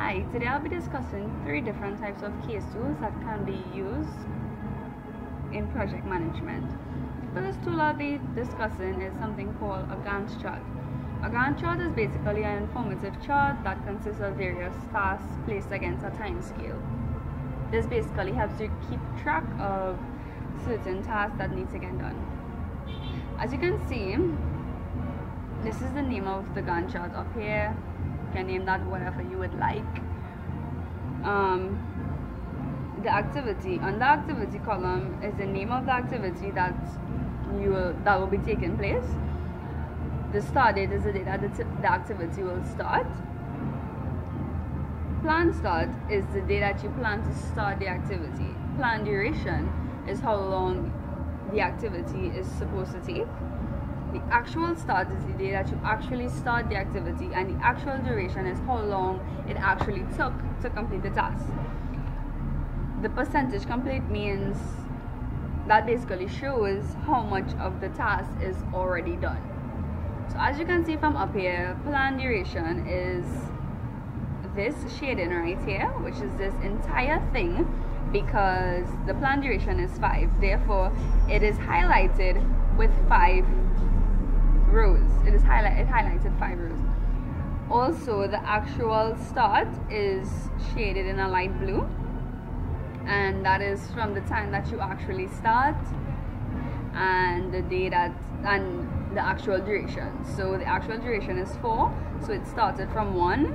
Hi, today I'll be discussing 3 different types of case tools that can be used in project management. The first tool I'll be discussing is something called a Gantt chart. A Gantt chart is basically an informative chart that consists of various tasks placed against a time scale. This basically helps you keep track of certain tasks that need to get done. As you can see, this is the name of the Gantt chart up here. You can name that whatever you would like. The activity on the activity column is the name of the activity that will be taking place. The start date is the date that the activity will start. Plan start is the day that you plan to start the activity. Plan duration is how long the activity is supposed to take. The actual start is the day that you actually start the activity, and the actual duration is how long it actually took to complete the task. The percentage complete means that basically shows how much of the task is already done. So as you can see from up here, plan duration is this shading right here, which is this entire thing, because the plan duration is 5. Therefore, it is highlighted with 5 rows. It highlighted 5 rows. Also, the actual start is shaded in a light blue, and that is from the time that you actually start and the day that and the actual duration. So the actual duration is 4, so it started from 1,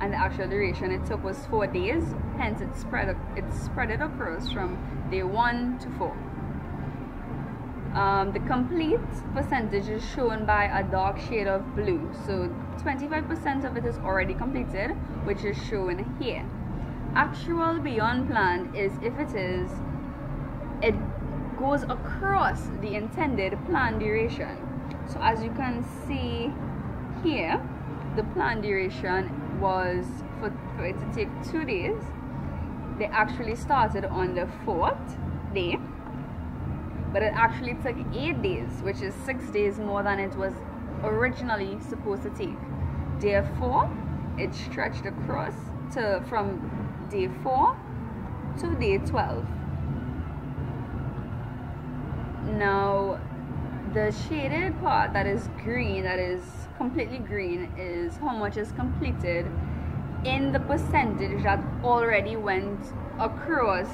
and the actual duration it took was 4 days. Hence, it spread it across from day 1 to 4. The complete percentage is shown by a dark shade of blue. So 25% of it is already completed, which is shown here. Actual beyond plan is if it goes across the intended plan duration. So as you can see here, the plan duration was for it to take 2 days. They actually started on the 4th day, but it actually took 8 days, which is 6 days more than it was originally supposed to take. Therefore, it stretched across from day 4 to day 12. Now, the shaded part that is green, that is completely green, is how much is completed in the percentage that already went across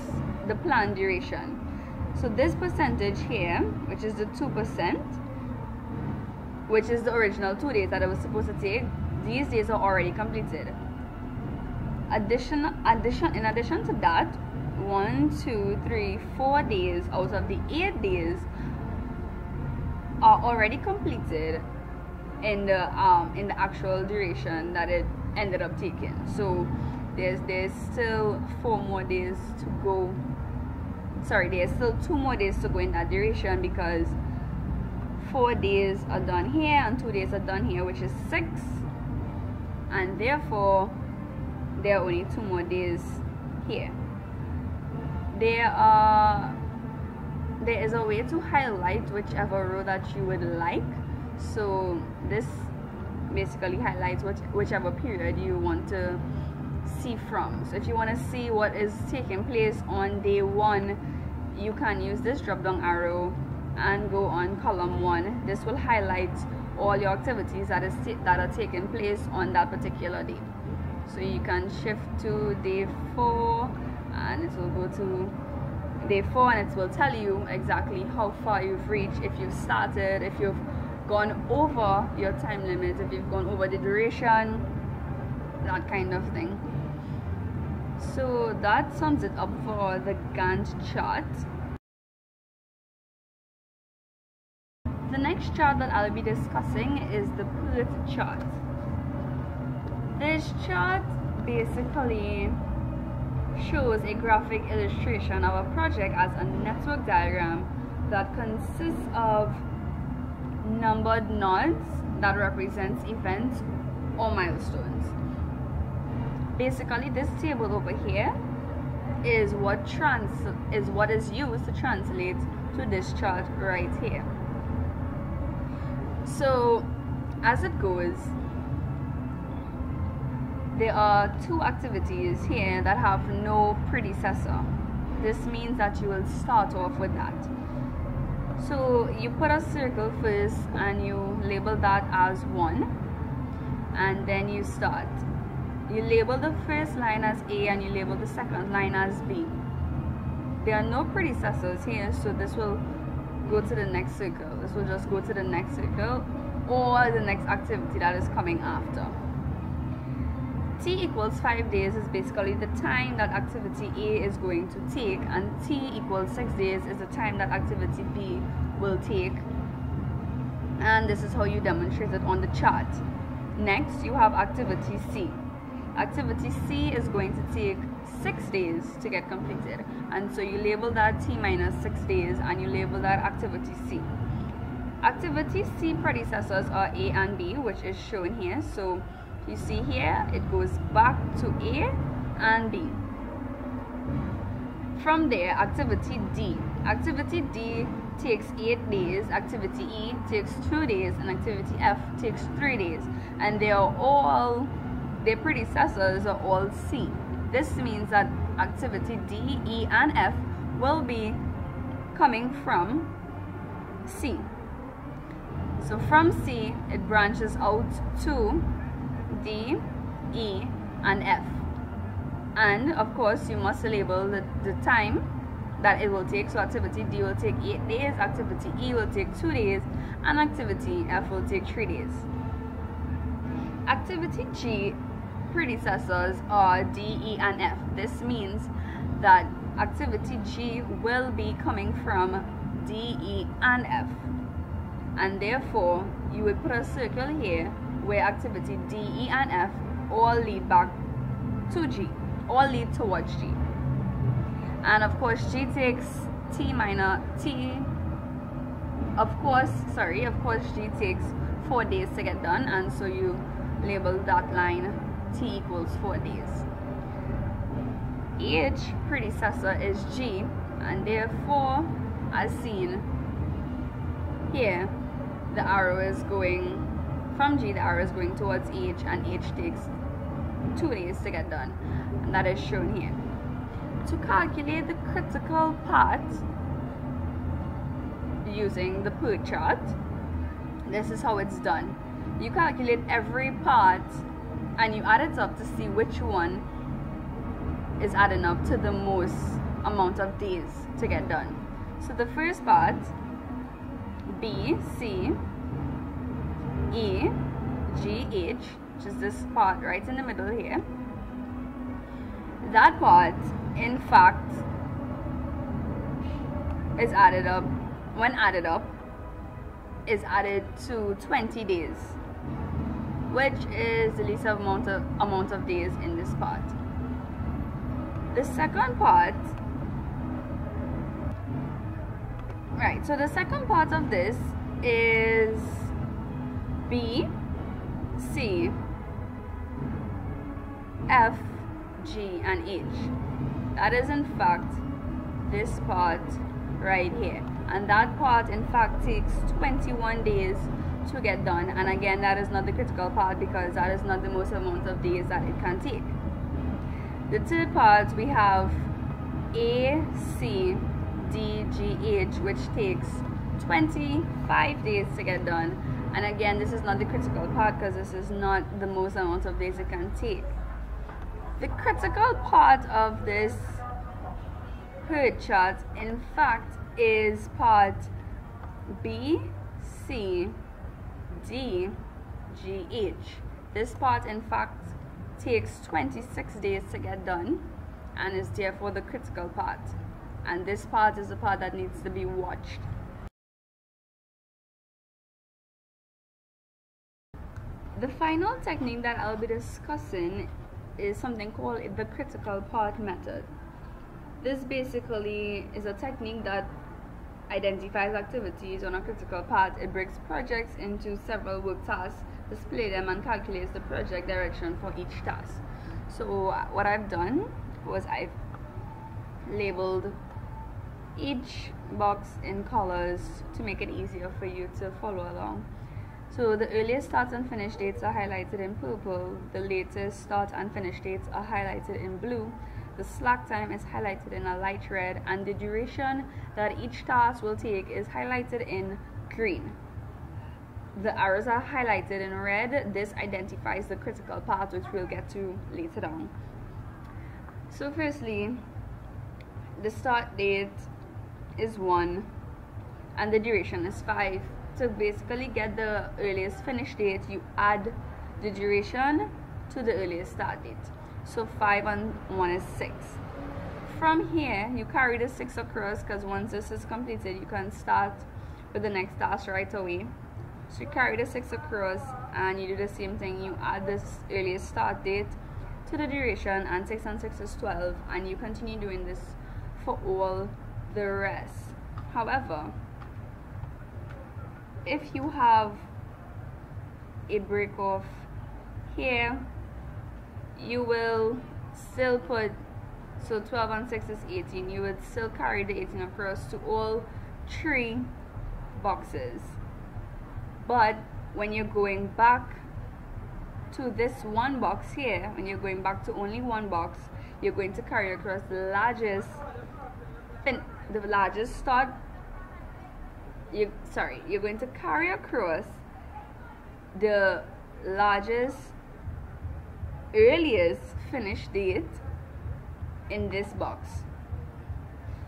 the plan duration. So this percentage here, which is the 2%, which is the original 2 days that it was supposed to take, these days are already completed. In addition to that, 1, 2, 3, 4 days out of the 8 days are already completed in the actual duration that it ended up taking. So there's still 4 more days to go. Sorry, there's still 2 more days to go in that duration, because 4 days are done here and 2 days are done here, which is 6, and therefore there are only 2 more days here. There is a way to highlight whichever row that you would like. So this basically highlights whichever period you want to see from. So if you want to see what is taking place on day 1, you can use this drop down arrow and go on column 1. This will highlight all your activities that are taking place on that particular day. So you can shift to day 4 and it will go to day 4, and it will tell you exactly how far you've reached, if you've started, if you've gone over your time limit, if you've gone over the duration, that kind of thing. So that sums it up for the Gantt chart. The next chart that I'll be discussing is the PERT chart. This chart basically shows a graphic illustration of a project as a network diagram that consists of numbered nodes that represents events or milestones. Basically, this table over here is what is used to translate to this chart right here. So as it goes, there are two activities here that have no predecessor. This means that you will start off with that. So you put a circle first and you label that as 1, and then you start. You label the first line as A and you label the second line as B. There are no predecessors here, so this will go to the next circle. This will just go to the next circle or the next activity that is coming after. T equals 5 days is basically the time that activity A is going to take, and T equals 6 days is the time that activity B will take. And this is how you demonstrate it on the chart. Next, you have activity C. Activity C is going to take 6 days to get completed, and so you label that T minus 6 days and you label that activity C. Activity C predecessors are A and B, which is shown here. So you see here it goes back to A and B. From there, activity D. Activity D takes 8 days, activity E takes 2 days, and activity F takes 3 days. And their predecessors are all C. This means that activity D, E, and F will be coming from C. So from C, it branches out to D, E, and F. And of course, you must label the time that it will take. So activity D will take 8 days, activity E will take 2 days, and activity F will take 3 days. Activity G predecessors are D, E, and F. This means that activity G will be coming from D, E, and F. And therefore, you will put a circle here where activity D, E, and F all lead back to G, all lead towards G. And of course, G takes T minus T. Of course, G takes 4 days to get done, and so you label that line T equals 4 days. H predecessor is G, and therefore, as seen here, the arrow is going from G, the arrow is going towards H, and H takes 2 days to get done, and that is shown here. To calculate the critical part using the PERT chart, this is how it's done. You calculate every part and you add it up to see which one is adding up to the most amount of days to get done. So the first part, B, C, E, G, H, which is this part right in the middle here, that part in fact is added up, when added up, is added to 20 days, which is the least amount of days in this part. The second part, right, so the second part of this is B, C, F, G, and H. That is in fact this part right here, and that part in fact takes 21 days to get done. And again, that is not the critical part because that is not the most amount of days that it can take. The third part, we have A, C, D, G, H, which takes 25 days to get done. And again, this is not the critical part because this is not the most amount of days it can take. The critical part of this PERT chart, in fact, is part B, C, D, G, H. This part, in fact, takes 26 days to get done and is therefore the critical part. And this part is the part that needs to be watched. The final technique that I'll be discussing is something called the critical part method. This basically is a technique that identifies activities on a critical path. It breaks projects into several work tasks, displays them, and calculates the project direction for each task. So what I've done was I've labeled each box in colors to make it easier for you to follow along. So the earliest start and finish dates are highlighted in purple, the latest start and finish dates are highlighted in blue, the slack time is highlighted in a light red, and the duration that each task will take is highlighted in green. The arrows are highlighted in red. This identifies the critical part, which we'll get to later down. So firstly, the start date is 1 and the duration is 5. To basically get the earliest finish date, you add the duration to the earliest start date. So 5 and 1 is 6. From here, you carry the 6 across, because once this is completed, you can start with the next task right away. So you carry the 6 across and you do the same thing. You add this earliest start date to the duration, and 6 and 6 is 12, and you continue doing this for all the rest. However, if you have a break off here, you will still put, so 12 and 6 is 18, you would still carry the 18 across to all 3 boxes. But when you're going back to this one box here, when you're going back to only one box, you're going to carry across the largest start. You're going to carry across the largest earliest finish date in this box.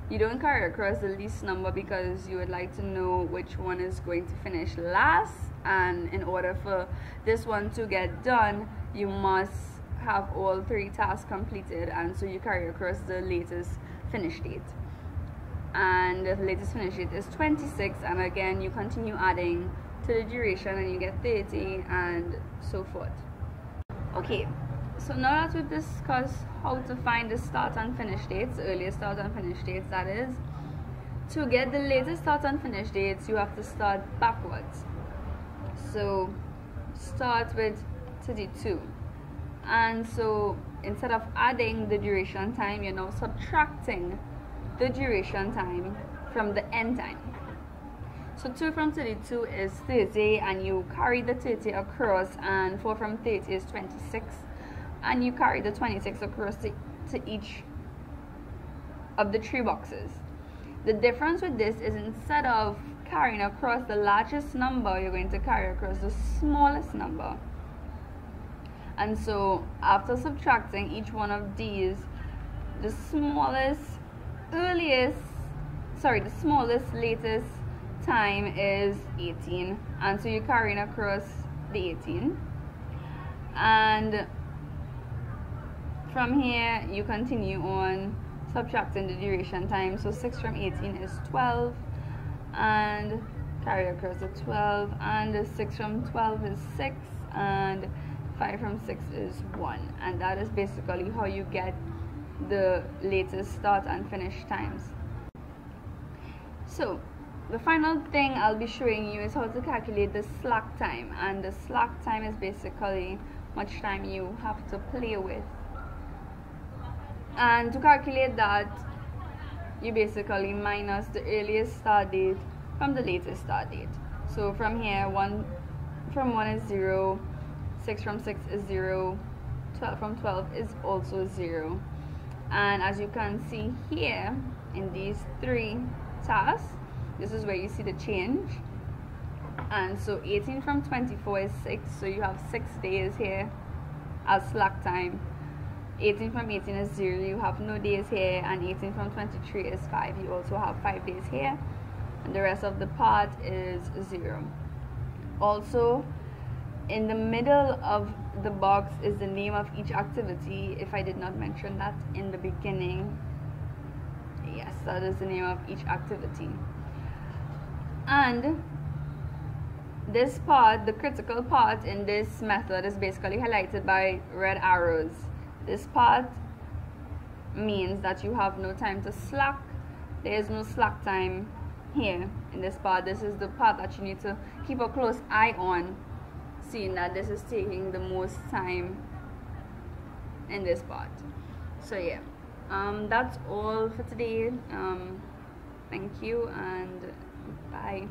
You don't carry across the least number, because you would like to know which one is going to finish last, and in order for this one to get done, you must have all 3 tasks completed, and so you carry across the latest finish date. And the latest finish date is 26, and again you continue adding to the duration and you get 30 and so forth. Okay, so now that we've discussed how to find the start and finish dates, the earliest start and finish dates that is, to get the latest start and finish dates you have to start backwards. So start with 32, and so instead of adding the duration time, you're now subtracting the duration time from the end time. So 2 from 32 is 30, and you carry the 30 across, and 4 from 30 is 26, and you carry the 26 across to each of the 3 boxes. The difference with this is, instead of carrying across the largest number, you're going to carry across the smallest number. And so after subtracting each one of these, the smallest latest time is 18, and so you're carrying across the 18, and from here you continue on subtracting the duration time. So 6 from 18 is 12, and carry across the 12, and 6 from 12 is 6, and 5 from 6 is 1, and that is basically how you get the latest start and finish times. So the final thing I'll be showing you is how to calculate the slack time, and the slack time is basically how much time you have to play with. And to calculate that, you basically minus the earliest start date from the latest start date. So from here, 1 from 1 is 0, 6 from 6 is 0, 12 from 12 is also 0. And as you can see here, in these 3 tasks, this is where you see the change. And so 18 from 24 is 6, so you have 6 days here as slack time. 18 from 18 is 0, you have no days here, and 18 from 23 is 5, you also have 5 days here, and the rest of the part is 0. Also, in the middle of the box is the name of each activity. If I did not mention that in the beginning, yes, that is the name of each activity. And this part, the critical part in this method, is basically highlighted by red arrows. This part means that you have no time to slack. There is no slack time here in this part. This is the part that you need to keep a close eye on, seeing that this is taking the most time in this part. So yeah, that's all for today. Thank you and bye.